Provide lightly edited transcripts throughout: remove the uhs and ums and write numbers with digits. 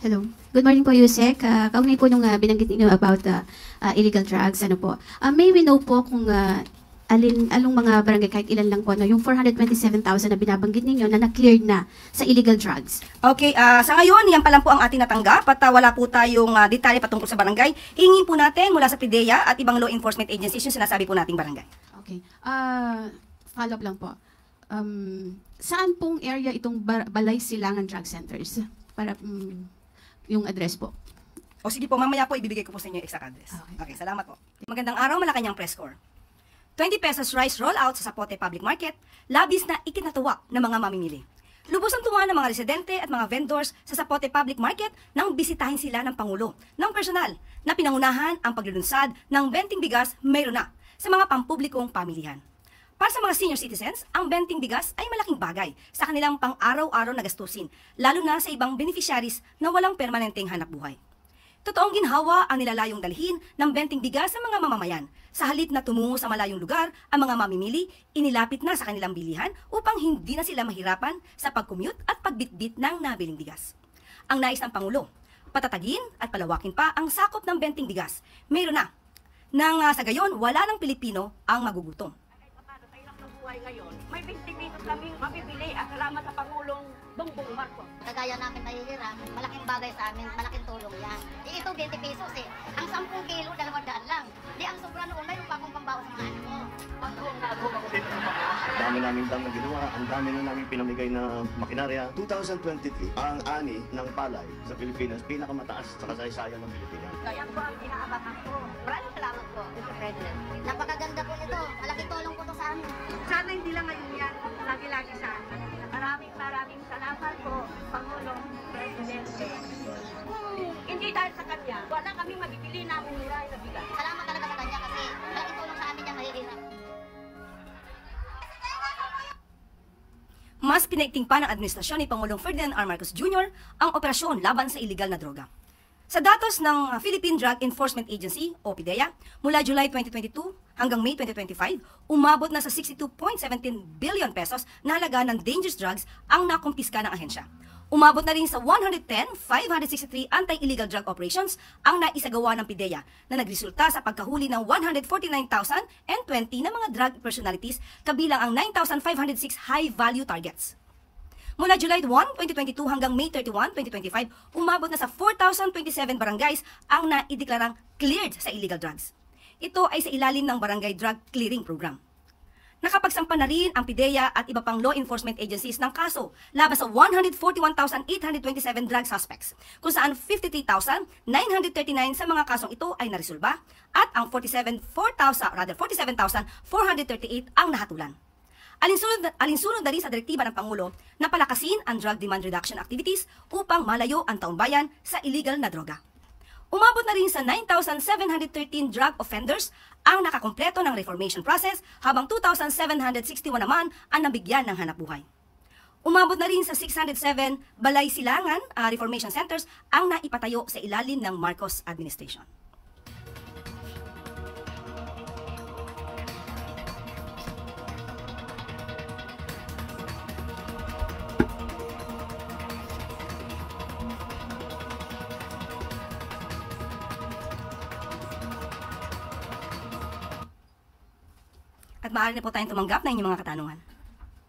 Hello. Good morning po, Yusek. Kaugnay po nung binanggit niyo about illegal drugs, ano po. May we know po kung along mga barangay, kahit ilan lang po, no, yung 427,000 na binabanggit ninyo na na-cleared na sa illegal drugs? Okay, sa ngayon, yan pa lang po ang ating natanggap at wala po tayong detalye patungkol sa barangay. Hingin po natin mula sa PIDEA at ibang law enforcement agencies yung sinasabi po nating barangay. Okay. Follow up lang po. Saan pong area itong Balay Silangan Drug Centers? Para yung address po. O sige po, mamaya po ibibigay ko po sa inyo yung exact address. Okay, salamat po. Magandang araw, Malacanang Press Corps. 20 pesos rice rollout sa Zapote Public Market, labis na ikinatuwa ng mga mamimili. Lubos ang tuwa ng mga residente at mga vendors sa Zapote Public Market nang bisitahin sila ng Pangulo ng personal na pinangunahan ang paglulunsad ng benting bigas mayroon na sa mga pampublikong pamilihan. Para sa mga senior citizens, ang benting bigas ay malaking bagay sa kanilang pang-araw-araw na gastusin, lalo na sa ibang beneficiaries na walang permanenteng hanapbuhay. Totoong ginhawa ang nilalayong dalhin ng benting bigas sa mga mamamayan. Sa halip na tumungo sa malayong lugar, ang mga mamimili, inilapit na sa kanilang bilihan upang hindi na sila mahirapan sa pag-commute at pagbitbit ng nabiling bigas. Ang nais ng Pangulo, patatagin at palawakin pa ang sakop ng benting bigas. Mayroon na. Nang sa gayon, wala ng Pilipino ang magugutom. Ngayon, may 20 pesos kami mabibili at salamat sa Pangulong Bongbong Marcos. Kagaya namin nahihirap, malaking bagay sa amin, malaking tulong yan. Ito 20 pesos eh. Ang 10 kilo, 200 lang. Di ang sobra noon, mayroon pa akong pambawas ng ano ko. Ang dami namin na ginawa, ang dami na namin pinamigay na makinarya. 2023, ang ani ng palay sa Pilipinas, pinakamataas sa kasaysayan ng Pilipinas. Kaya po ang inaabakan ko. Maraming salamat po, Mr. President. Napakaganda po nito. Malaking tulong po to sa amin. Sana hindi lang ngayon yan, lagi-lagi sana. Maraming salamat po, Pangulong Presidente. Hindi dahil sa kanya, wala kami mabibili na mura na bigas. Salamat talaga sa kanya kasi malaking tulong sa amin yung mahihirap. Mas pinaigting pa ng administrasyon ni Pangulong Ferdinand R. Marcos Jr. ang operasyon laban sa illegal na droga. Sa datos ng Philippine Drug Enforcement Agency o PIDEA, mula July 2022 hanggang May 2025, umabot na sa 62.17 billion pesos na halaga ng dangerous drugs ang nakumpiska ng ahensya. Umabot na rin sa 110,563 anti-illegal drug operations ang naisagawa ng PIDEA na nagresulta sa pagkahuli ng 149,020 na mga drug personalities kabilang ang 9,506 high-value targets. Mula July 1, 2022 hanggang May 31, 2025, umabot na sa 4,027 barangays ang naideklarang cleared sa illegal drugs. Ito ay sa ilalim ng Barangay Drug Clearing Program. Nakapagsampa na rin ang PIDEA at iba pang law enforcement agencies ng kaso laban sa 141,827 drug suspects, kung saan 53,939 sa mga kasong ito ay naresolba at ang 47,438 ang nahatulan. Alinsunod na rin sa direktiba ng Pangulo na palakasin ang drug demand reduction activities upang malayo ang taong bayan sa illegal na droga. Umabot na rin sa 9,713 drug offenders ang nakakompleto ng reformation process habang 2,761 naman ang nabigyan ng hanapbuhay. Umabot na rin sa 607 Balay Silangan reformation centers ang naipatayo sa ilalim ng Marcos administration. At maaari na po tayong tumanggap na inyong mga katanungan.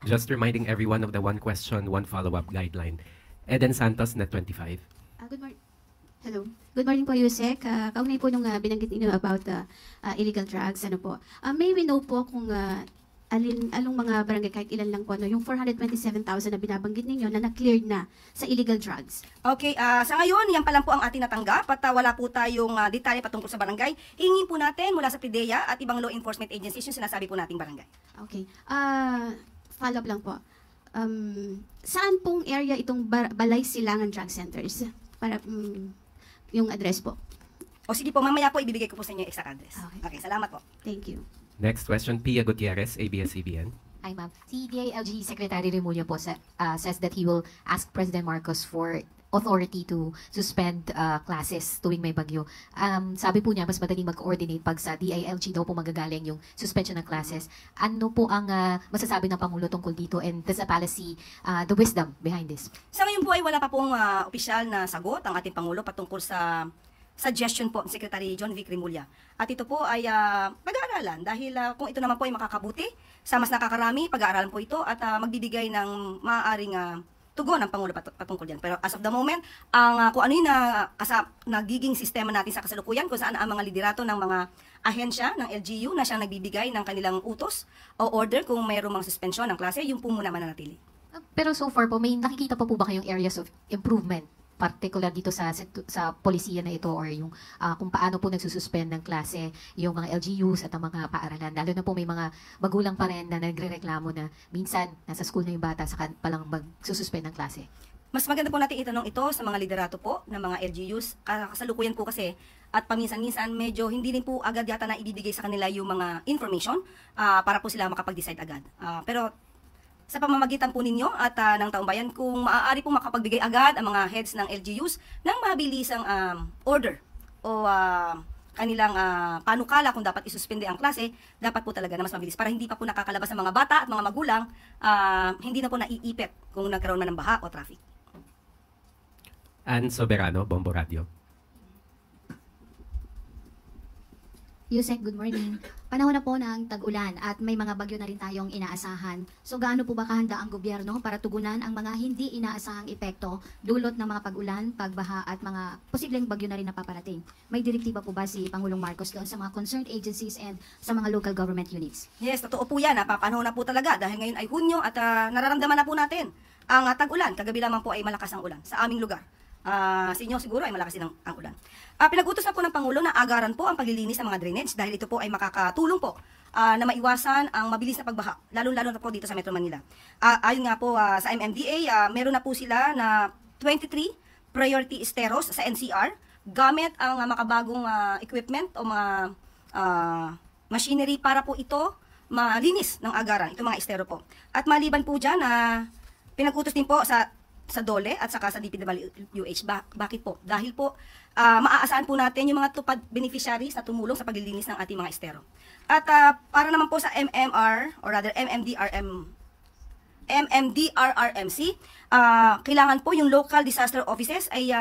Just reminding everyone of the one question, one follow-up guideline. Eden Santos, Net 25. Good morning. Hello. Good morning po, Yusek. Kaugnay po nung binanggit niyo about illegal drugs, ano po. May we know po kung along mga barangay, kahit ilan lang po, no, yung 427,000 na binabanggit ninyo na na-cleared na sa illegal drugs? Okay, sa ngayon, yan pa lang po ang ating natanggap at wala po tayong detalye patungkol sa barangay. Hingin po natin mula sa PIDEA at ibang law enforcement agencies yung sinasabi po nating barangay. Okay. Follow up lang po. Saan pong area itong Balay Silangan Drug Centers? Para yung address po. O sige po, mamaya po ibibigay ko po sa inyo yung exact address. Okay, salamat po. Thank you. Next question, Pia Gutierrez, ABS-CBN. Hi, ma'am. Si DILG Secretary Remulla po says that he will ask President Marcos for authority to suspend classes tuwing may bagyo. Sabi po niya, mas madaling mag-coordinate pag sa DILG daw po magagaling yung suspension ng classes. Ano po ang masasabi ng Pangulo tungkol dito, and does the policy, the wisdom behind this? Sa ngayon po ay wala pa pong opisyal na sagot ang ating Pangulo patungkol sa suggestion po ni Secretary John Vic Remulla. At ito po ay pag-aaralan dahil kung ito naman po ay makakabuti sa mas nakakarami, pag-aaralan po ito at magbibigay ng maaaring tugon ng Pangulo patungkol yan. Pero as of the moment, kung ano yung nagiging sistema natin sa kasalukuyan, kung saan ang mga liderato ng mga ahensya ng LGU na siyang nagbibigay ng kanilang utos o order kung mayroong mga suspensyon ng klase, yung po muna mananatili. Pero so far po, may nakikita pa po ba kayong areas of improvement, particular dito sa polisiya na ito, or yung kung paano po nagsususpend ng klase yung mga LGUs at ang mga paaralan? Lalo na po may mga magulang pa rin na nagre-reklamo na minsan nasa school na yung bata saka palang magsususpend ng klase. Mas maganda po natin itanong ito sa mga liderato po ng mga LGUs. Kasalukuyan po kasi at paminsan-minsan medyo hindi rin po agad yata na ibibigay sa kanila yung mga information para po sila makapag-decide agad. Pero sa pamamagitan po ninyo at ng taong bayan, kung maaari po makapagbigay agad ang mga heads ng LGUs ng mabilisang order o kanilang panukala kung dapat isuspende ang klase, dapat po talaga na mas mabilis para hindi pa po nakakalabas ng mga bata at mga magulang, hindi na po naiipit kung nagkaroon man ng baha o traffic. Ann Soberano, Bombo Radio. Yusek, good morning. Panahon na po ng tag-ulan at may mga bagyo na rin tayong inaasahan. So gaano po ba kahanda ang gobyerno para tugunan ang mga hindi inaasahang epekto dulot ng mga pag-ulan, pagbaha at mga posibleng bagyo na rin napaparating? May direktiba po ba si Pangulong Marcos doon sa mga concerned agencies and sa mga local government units? Yes, totoo po yan. Napapanahon na po talaga dahil ngayon ay Hunyo at nararamdaman na po natin ang tag-ulan. Kagabi lamang po ay malakas ang ulan sa aming lugar. Sa inyo siguro ay malakas din ang ulan. Pinag-utos na po ng Pangulo na agaran po ang paglilinis ng mga drainage dahil ito po ay makakatulong po na maiwasan ang mabilis na pagbaha, lalo-lalo na po dito sa Metro Manila. Ayon nga po sa MMDA, meron na po sila na 23 priority esteros sa NCR gamit ang makabagong equipment o mga machinery para po ito malinis ng agaran, itong mga estero po. At maliban po dyan, pinag-utos din po sa DOLE at saka sa DPWH. Bakit po? Dahil po maaasahan po natin yung mga tupad beneficiaries na tumulong sa paglilinis ng ating mga estero. At para naman po sa MMR or rather MMDRRMC, kailangan po yung local disaster offices ay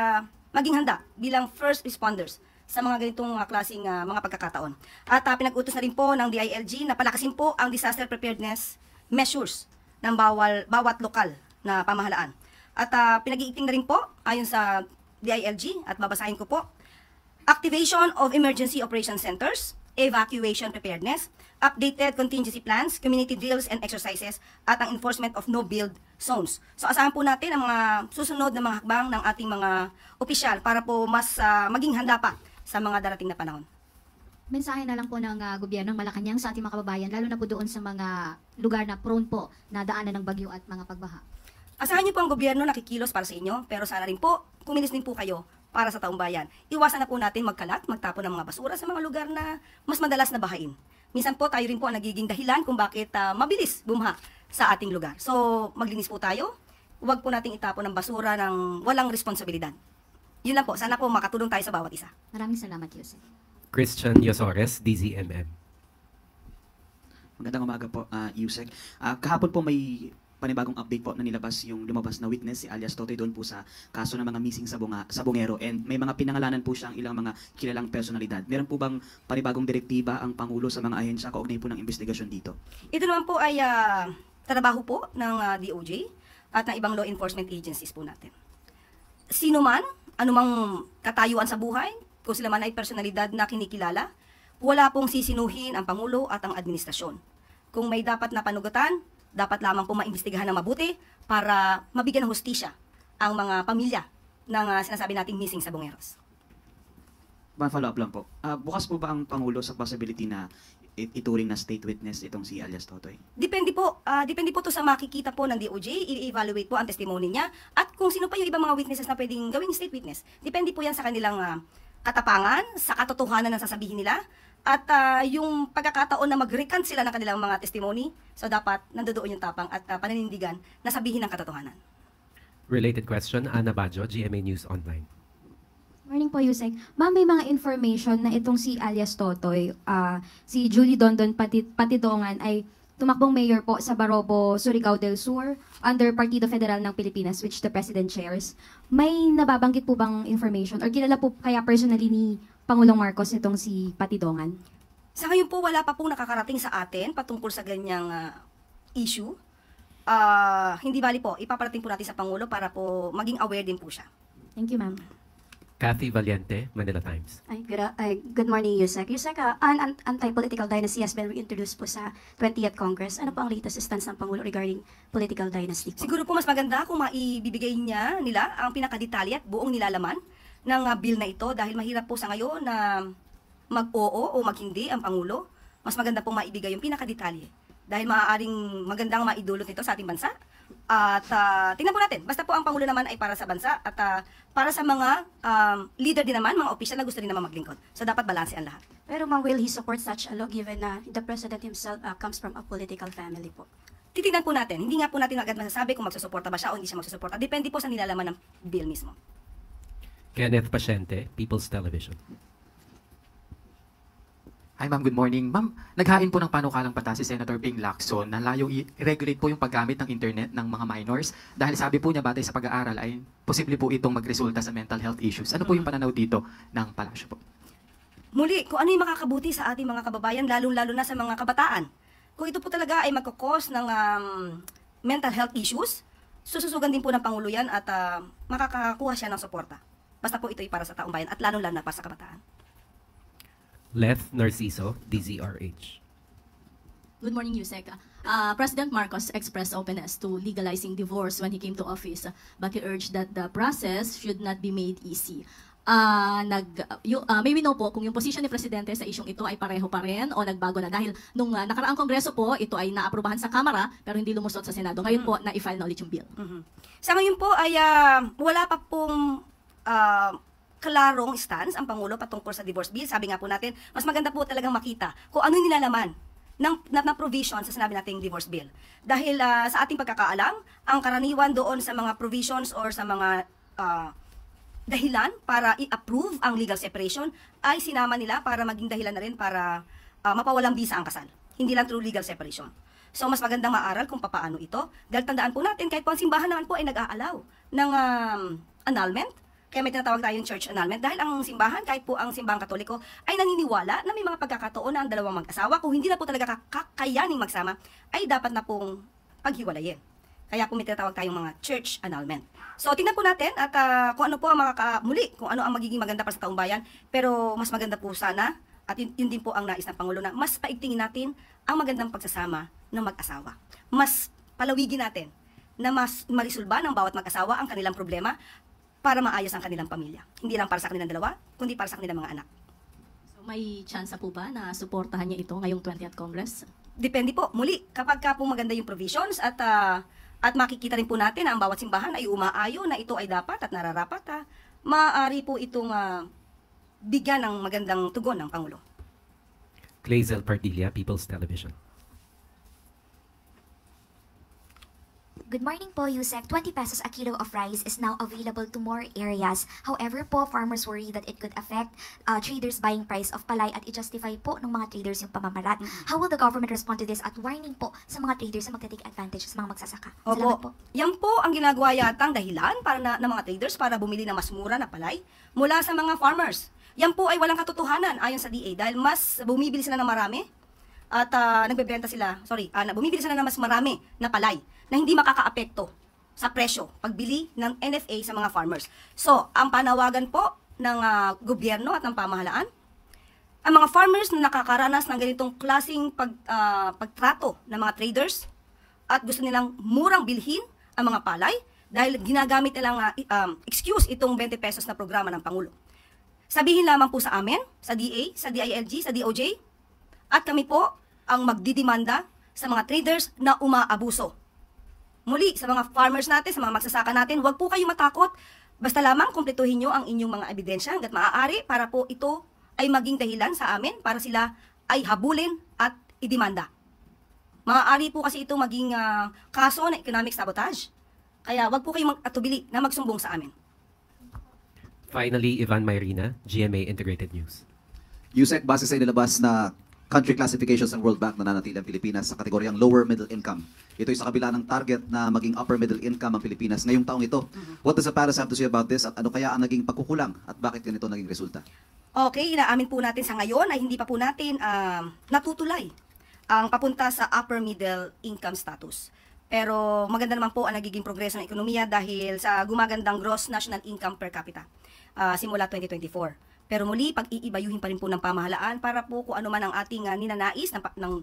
maging handa bilang first responders sa mga ganitong klaseng mga pagkakataon. At pinag-utos na rin po ng DILG na palakasin po ang disaster preparedness measures ng bawat lokal na pamahalaan. At pinag-iiting na rin po, ayon sa DILG, at babasahin ko po, activation of emergency operation centers, evacuation preparedness, updated contingency plans, community drills and exercises, at ang enforcement of no-build zones. So asahan po natin ang mga susunod na mga hakbang ng ating mga opisyal para po mas maging handa pa sa mga darating na panahon. Mensahe na lang po ng gobyerno ng Malacanang sa ating mga kababayan, lalo na po doon sa mga lugar na prone po na daanan ng bagyo at mga pagbaha. Asahan niyo po ang gobyerno nakikilos para sa inyo, pero sana rin po, kumilos din po kayo para sa taong bayan. Iwasan na po natin magkalat, magtapon ng mga basura sa mga lugar na mas madalas na bahain. Minsan po tayo rin po ang nagiging dahilan kung bakit mabilis bumha sa ating lugar. So, maglinis po tayo, huwag po nating itapon ng basura ng walang responsibilidad. Yun lang po, sana po makatulong tayo sa bawat isa. Maraming salamat, Yusek. Christian Yosores, DZMM. Magandang umaga po, Yusek. Kahapon po may panibagong update po na nilabas yung lumabas na witness si alias Totoy doon po sa kaso ng mga missing sa Bungero, and may mga pinangalanan po siyang ilang mga kilalang personalidad. Meron po bang panibagong direktiba ang Pangulo sa mga ahensya kaugnay po ng investigasyon dito? Ito naman po ay trabaho po ng DOJ at ng ibang law enforcement agencies po natin. Sino man, anumang katayuan sa buhay, kung sila man ay personalidad na kinikilala, wala pong sisinuhin ang Pangulo at ang administrasyon. Kung may dapat na panugatan, dapat lamang po maimbestigahan ng mabuti para mabigyan ng hustisya ang mga pamilya ng sinasabi nating missing sa Bungeros. Follow-up lang po. Bukas po ba ang Pangulo sa possibility na ituring na state witness itong si alias Totoy? Depende po to sa makikita po ng DOJ, i-evaluate po ang testimony niya, at kung sino pa yung ibang mga witnesses na pwedeng gawing state witness. Depende po yan sa kanilang katapangan, sa katotohanan ng sasabihin nila, at yung pagkakataon na mag-recant sila ng kanilang mga testimony. So dapat nandoon yung tapang at paninindigan na sabihin ng katotohanan. Related question, Ana Bajo, GMA News Online. Morning po, Yusek. Ma'am, may mga information na itong si alias Totoy, si Julie Dondon Patidongan ay tumakbong mayor po sa Barobo, Surigao del Sur under Partido Federal ng Pilipinas, which the President chairs. May nababanggit po bang information or kilala po kaya personally ni Pangulong Marcos itong si Patidongan? Sa ngayon po, wala pa pong nakakarating sa atin patungkol sa ganyang issue. Hindi bali po, ipaparating po natin sa Pangulo para po maging aware din po siya. Thank you, ma'am. Kathy Valiente, Manila Times. Good morning, Yusek. Yusek, an anti-political dynasty has been reintroduced po sa 20th Congress. Ano po ang latest stance ng Pangulo regarding political dynasty po? Siguro po mas maganda kung maibibigay nila ang pinakadetalye at buong nilalaman ng bill na ito dahil mahirap po sa ngayon na mag-oo o mag-hindi ang Pangulo. Mas maganda po maibigay yung pinakadetalye dahil maaaring magandang maidulot nito sa ating bansa. At tingnan po natin, basta po ang Pangulo naman ay para sa bansa at para sa mga leader din naman, mga opisyal na gusto din naman maglingkod. So dapat balanse ang lahat. Pero ma'am, will he support such a law given na the President himself comes from a political family po? Titignan po natin. Hindi nga po natin agad masasabi kung magsusuporta ba siya o hindi siya magsusuporta. Depende po sa nilalaman ng bill mismo. Kenneth Pasyente, People's Television. Hi ma'am, good morning. Ma'am, naghain po ng panukalang batas si Senator Ping Lacson na layong i-regulate po yung paggamit ng internet ng mga minors dahil sabi po niya batay sa pag-aaral ay posible po itong magresulta sa mental health issues. Ano po yung pananaw dito ng palasyo po? Muli, kung ano yung makakabuti sa ating mga kababayan, lalong-lalo na sa mga kabataan. Kung ito po talaga ay magkakos ng mental health issues, sususugan din po ng Pangulo yan at makakakuha siya ng suporta. Basta po ito ay para sa taong bayan at lalong-lalo na para sa kabataan. Leth Narciso, DZRH. Good morning, Yusek. President Marcos expressed openness to legalizing divorce when he came to office, but he urged that the process should not be made easy. May we know po kung yung position ni Presidente sa isyong ito ay pareho pa rin o nagbago na dahil nung nakaraang Kongreso po, ito ay naaprubahan sa Kamara pero hindi lumusot sa Senado. Ngayon po, na-i-file na ulit yung bill. Sa ngayon po ay wala pa pong klarong stance ang Pangulo patungkol sa divorce bill. Sabi nga po natin, mas maganda po talagang makita kung ano yung nilalaman ng provision sa sinabi nating divorce bill. Dahil sa ating pagkakaalam, ang karaniwan doon sa mga provisions or sa mga dahilan para i-approve ang legal separation ay sinama nila para maging dahilan na rin para mapawalang bisa ang kasal. Hindi lang through legal separation. So mas magandang maaral kung paano ito. Dahil tandaan po natin, kahit po ang simbahan naman po ay nag-aalaw ng annulment. Kaya may tinatawag tayong church annulment dahil ang simbahan, kahit po ang simbahang Katoliko, ay naniniwala na may mga pagkakataon na ang dalawang mag-asawa, kung hindi na po talaga kakayaning magsama, ay dapat na pong paghiwalayin. Kaya po may tinatawag tayong mga church annulment. So tingnan po natin at kung ano po ang muli, kung ano ang magiging maganda para sa taong bayan, pero mas maganda po sana, at yun din po ang nais ng Pangulo na mas paigtingin natin ang magandang pagsasama ng mag-asawa. Mas palawigin natin na mas marisolba ng bawat mag-asawa ang kanilang problema para maayos ang kanilang pamilya. Hindi lang para sa kanilang dalawa, kundi para sa kanilang mga anak. So may chance po ba na suportahan niya ito ngayong 20th Congress? Depende po. Muli, kapag po maganda yung provisions at makikita rin po natin na ang bawat simbahan ay umaayo na ito ay dapat at nararapat, maaari po itong bigyan ng magandang tugon ng Pangulo. Clazel Pardilla, People's Television. Good morning po, Yusek. 20 pesos a kilo of rice is now available to more areas. However po, farmers worry that it could affect traders' buying price of palay at i-justify po ng mga traders yung pamamarat. How will the government respond to this at warning po sa mga traders na magta-take advantage sa mga magsasaka? Salamat po. Yan po ang ginagawa yatang dahilan para ng mga traders para bumili ng mas mura na palay mula sa mga farmers. Yan po ay walang katotohanan ayon sa DA dahil mas bumibili sila ng marami at bumibili sila ng mas marami na palay na hindi makakaapekto sa presyo pagbili ng NFA sa mga farmers. So, ang panawagan po ng gobyerno at ng pamahalaan, ang mga farmers na nakakaranas ng ganitong klaseng pagtrato ng mga traders at gusto nilang murang bilhin ang mga palay dahil ginagamit nilang excuse itong 20 pesos na programa ng Pangulo. Sabihin lamang po sa amin, sa DA, sa DILG, sa DOJ, at kami po ang magdidemanda sa mga traders na umaabuso. Muli, sa mga farmers natin, sa mga magsasaka natin, huwag po kayong matakot. Basta lamang kumpletuhin nyo ang inyong mga ebidensya hanggat maaari para po ito ay maging dahilan sa amin para sila ay habulin at idemanda. Maaari po kasi ito maging kaso na economic sabotage. Kaya wag po kayong mag-atubili na magsumbong sa amin. Finally, Ivan Mayrina, GMA Integrated News. USEC, base sa inilabas na country classifications ng World Bank, nananatili ang Pilipinas sa kategoryang lower middle income. Ito ay sa kabila ng target na maging upper middle income ang Pilipinas ngayong taong ito. What does the Paras have to say about this at ano kaya ang naging pagkukulang at bakit ganito naging resulta? Okay, inaamin po natin sa ngayon ay hindi pa po natin natutulay ang papunta sa upper middle income status. Pero maganda naman po ang nagiging progreso ng ekonomiya dahil sa gumagandang gross national income per capita simula 2024. Pero muli, pag-iibayuhin pa rin po ng pamahalaan para po kung ano man ang ating ninanais ng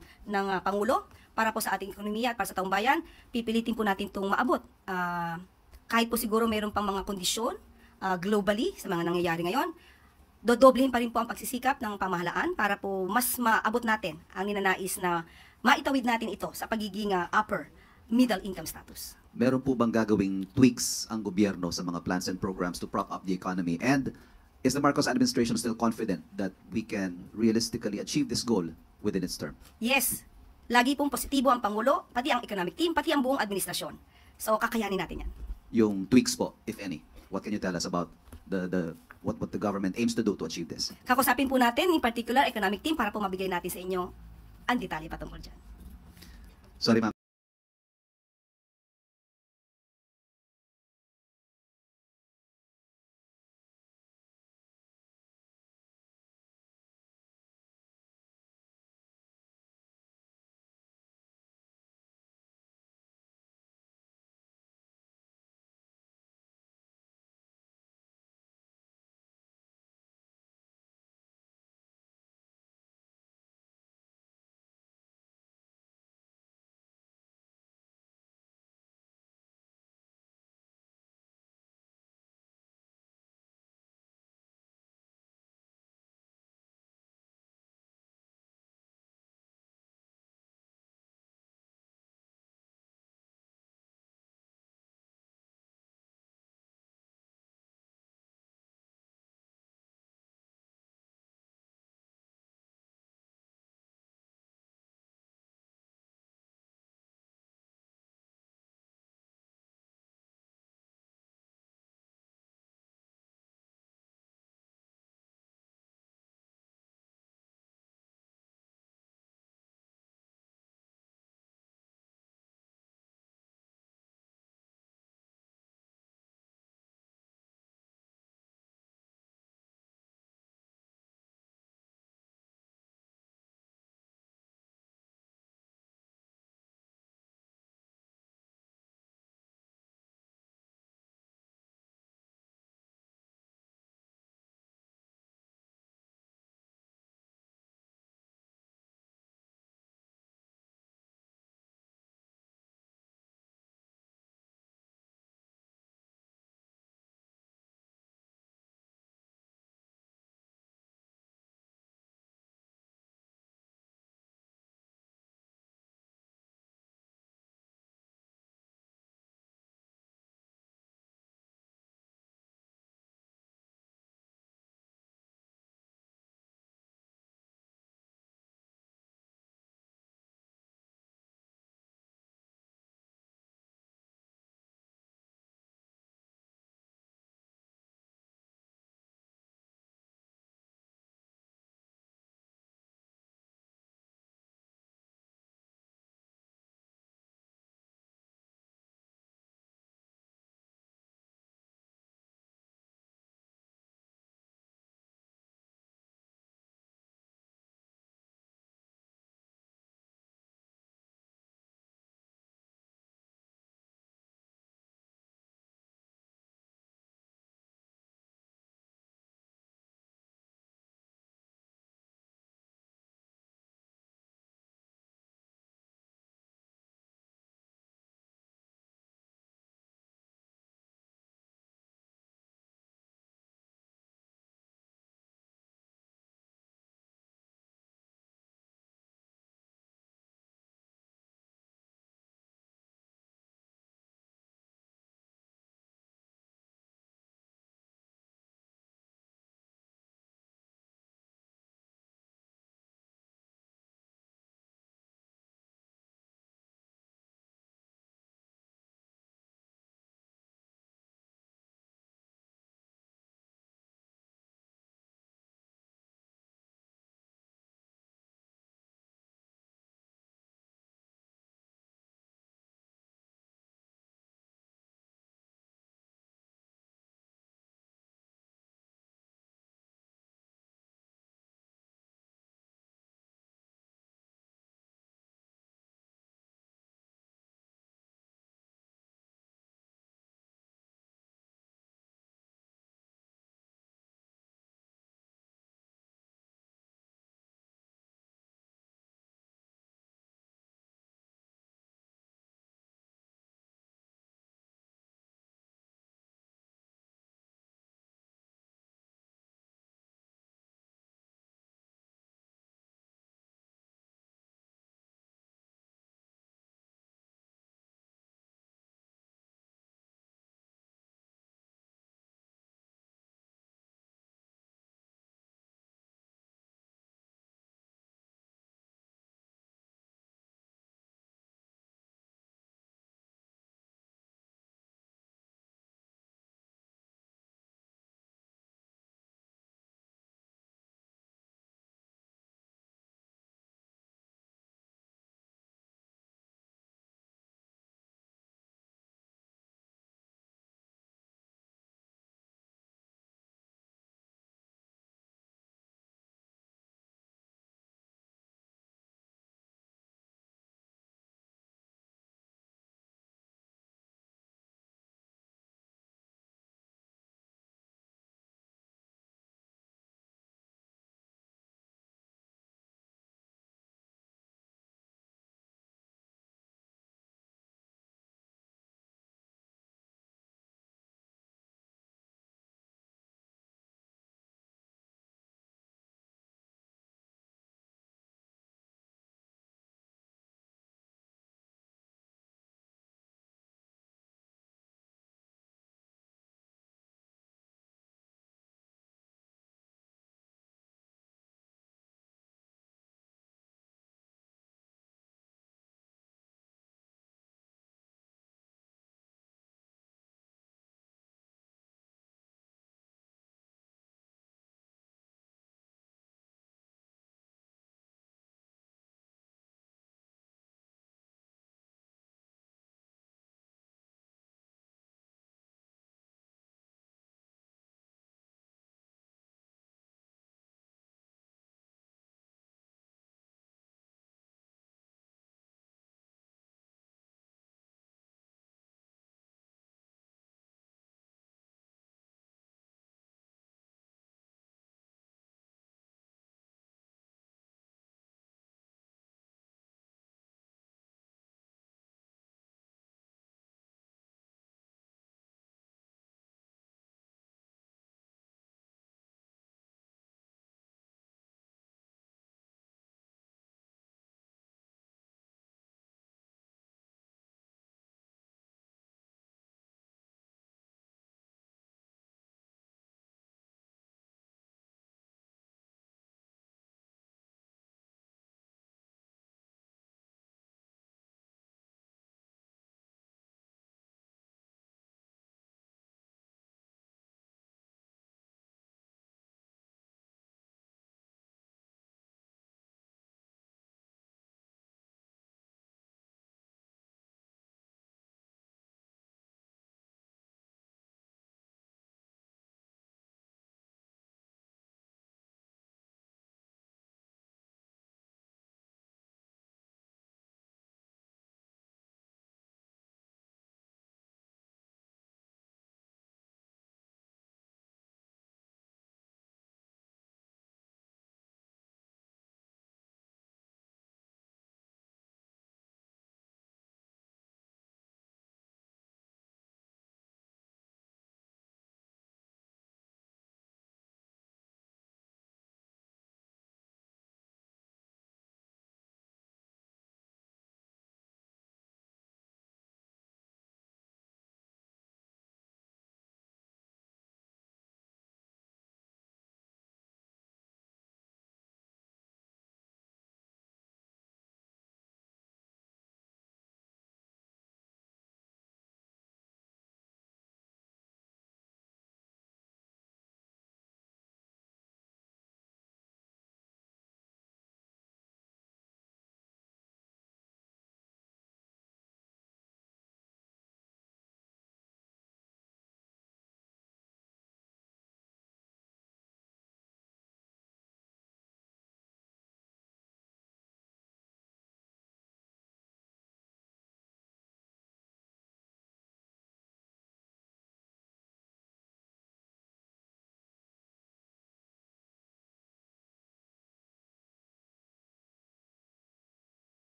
Pangulo para po sa ating ekonomiya at para sa taong bayan, pipilitin po natin itong maabot. Kahit po siguro mayroon pang mga kondisyon globally sa mga nangyayari ngayon, dodoblehin pa rin po ang pagsisikap ng pamahalaan para po mas maabot natin ang ninanais na maitawid natin ito sa pagiging upper middle income status. Meron po bang gagawing tweaks ang gobyerno sa mga plans and programs to prop up the economy? And is the Marcos administration still confident that we can realistically achieve this goal within its term? Yes. Lagi pong positibo ang Pangulo, pati ang economic team, pati ang buong administrasyon. So, kakayanin natin yan. Yung tweaks po, if any, what can you tell us about what the government aims to do to achieve this? Kakusapin po natin, in particular, economic team, para po mabigay natin sa inyo ang detalye patungkol dyan. Sorry, ma'am.